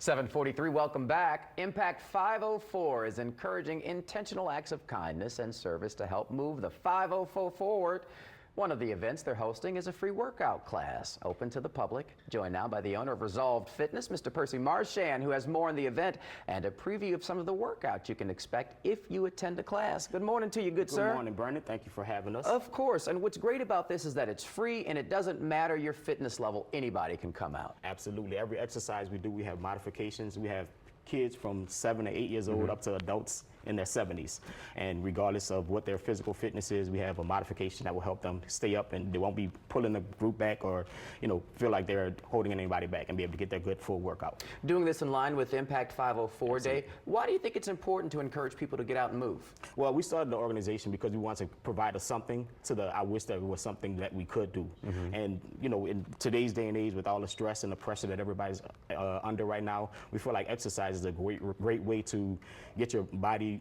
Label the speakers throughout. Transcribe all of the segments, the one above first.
Speaker 1: 743, welcome back. Impact 504 is encouraging intentional acts of kindness and service to help move the 504 forward. One of the events they're hosting is a free workout class open to the public. Joined now by the owner of Resolved Fitness, Mr. Percy Marchand, who has more on the event and a preview of some of the workouts you can expect if you attend a class. Good morning to you, good sir.
Speaker 2: Good morning, Brendan. Thank you for having us.
Speaker 1: Of course. And what's great about this is that it's free and it doesn't matter your fitness level. Anybody can come out.
Speaker 2: Absolutely. Every exercise we do, we have modifications. We have kids from 7 to 8 years old up to adults in their 70s. And regardless of what their physical fitness is, we have a modification that will help them stay up and they won't be pulling the group back or, feel like they're holding anybody back and be able to get their good full workout.
Speaker 1: Doing this in line with Impact 504 Day, why do you think it's important to encourage people to get out and move?
Speaker 2: Well, we started the organization because we want to provide us something I wish that it was something that we could do. And, in today's day and age with all the stress and the pressure that everybody's under right now, we feel like exercise is a great way to get your body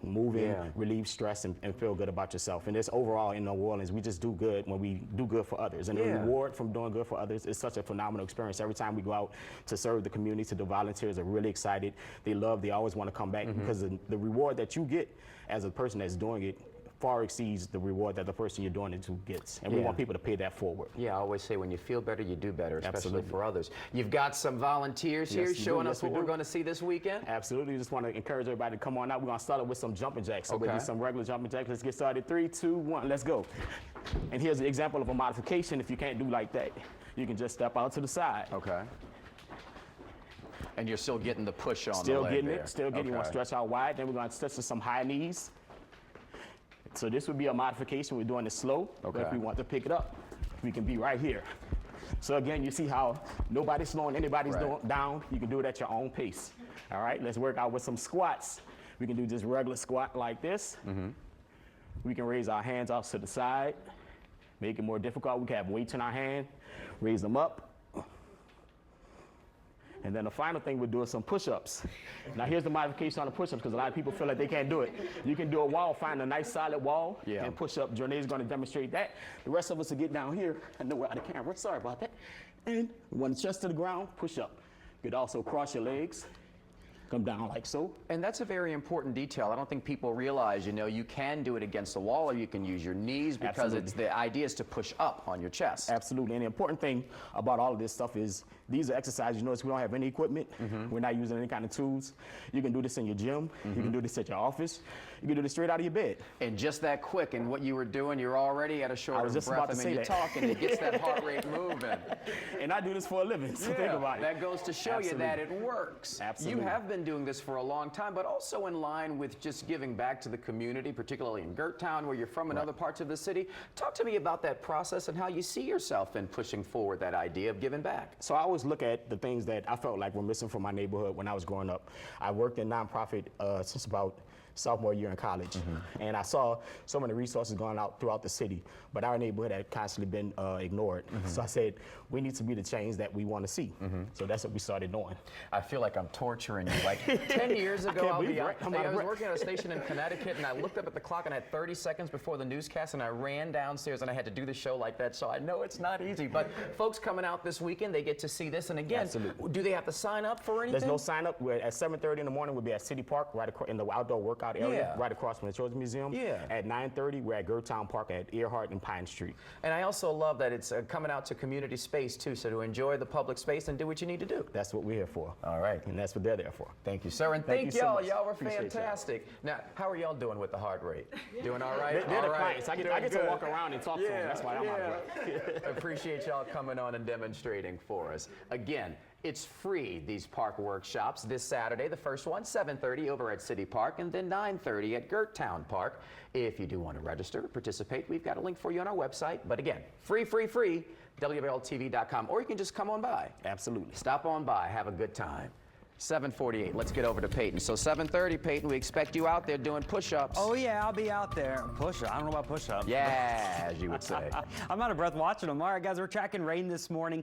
Speaker 2: moving, relieve stress, and feel good about yourself. And this overall in New Orleans, we just do good when we do good for others. And the reward from doing good for others is such a phenomenal experience. Every time we go out to serve the community, the volunteers are really excited. They always want to come back because the reward that you get as a person that's doing it far exceeds the reward that the person you're doing it to gets. And we want people to pay that forward.
Speaker 1: Yeah, I always say when you feel better, you do better, especially for others. You've got some volunteers here showing us what we're going to see this weekend?
Speaker 2: Absolutely. We just want to encourage everybody to come on out. We're going to start it with some jumping jacks. So we'll do some regular jumping jacks. Let's get started. 3, 2, 1, let's go. And here's an example of a modification. If you can't do like that, you can just step out to the side.
Speaker 1: Okay. And you're still getting the push on
Speaker 2: still
Speaker 1: the leg
Speaker 2: getting
Speaker 1: there.
Speaker 2: it. Still getting it. You want to stretch out wide. Then we're going to stretch to some high knees. So this would be a modification. We're doing it slow. But if we want to pick it up, we can be right here. So again, you see how nobody's slowing anybody's down. You can do it at your own pace. All right, let's work out with some squats. We can do just regular squat like this. We can raise our hands off to the side, make it more difficult. We can have weights in our hand, raise them up. And then the final thing we're doing some push-ups. Now here's the modification on the push-ups because a lot of people feel like they can't do it. You can do a wall, find a nice solid wall and push up. Jornay's going to demonstrate that. The rest of us will get down here. I know we're out of camera, sorry about that. And when chest to the ground, push up. You could also cross your legs. Come down like so.
Speaker 1: And that's a very important detail. I don't think people realize, you can do it against the wall or you can use your knees because the idea is to push up on your chest.
Speaker 2: Absolutely. And the important thing about all of this stuff is these are exercises. You notice we don't have any equipment. We're not using any kind of tools. You can do this in your gym. You can do this at your office. You can do this straight out of your bed.
Speaker 1: And just that quick. And what you were doing, you're already at a short of breath. I mean, you're talking, it gets that heart rate moving.
Speaker 2: And I do this for a living, so think about it.
Speaker 1: That goes to show you that it works.
Speaker 2: Absolutely.
Speaker 1: You have been doing this for a long time, but also in line with just giving back to the community, particularly in Gert Town, where you're from, and other parts of the city. Talk to me about that process and how you see yourself in pushing forward that idea of giving back.
Speaker 2: So I always look at the things that I felt like were missing from my neighborhood when I was growing up. I worked in nonprofit since about sophomore year in college, and I saw so many resources going out throughout the city, but our neighborhood had constantly been ignored. So I said, we need to be the change that we want to see. So that's what we started doing.
Speaker 1: I feel like I'm torturing you. Like 10 years ago, I was working at a station in Connecticut, and I looked up at the clock and I had 30 seconds before the newscast, and I ran downstairs and I had to do the show like that, so I know it's not easy. But folks coming out this weekend, they get to see this, and again, do they have to sign up for anything?
Speaker 2: There's no sign up. We're at 7:30 in the morning. We'll be at City Park, right in the outdoor workout area, right across from the Children's Museum. At 9:30, we're at Gert Town Park at Earhart and Pine Street.
Speaker 1: And I also love that it's coming out to community space too, so to enjoy the public space and do what you need to do.
Speaker 2: That's what we're here for.
Speaker 1: All right.
Speaker 2: And that's what they're there for.
Speaker 1: Thank you, sir. And thank y'all. Y'all were fantastic. Now, how are y'all doing with the heart rate? Doing all right?
Speaker 2: They're the clients. I get to walk around and talk to them. That's why I'm out
Speaker 1: I appreciate y'all coming on and demonstrating for us. Again, it's free, these park workshops, this Saturday. The first one, 7:30 over at City Park, and then 9:30 at Gert Town Park. If you do want to register, participate, we've got a link for you on our website. But again, free, WBLTV.com, or you can just come on by.
Speaker 2: Absolutely.
Speaker 1: Stop on by, have a good time. 7:48, let's get over to Peyton. So 7:30, Peyton, we expect you out there doing push-ups.
Speaker 3: Oh yeah, I'll be out there. Push-up, I don't know about push-ups.
Speaker 1: Yeah, as you would say.
Speaker 3: I'm out of breath watching them. All right, guys, we're tracking rain this morning.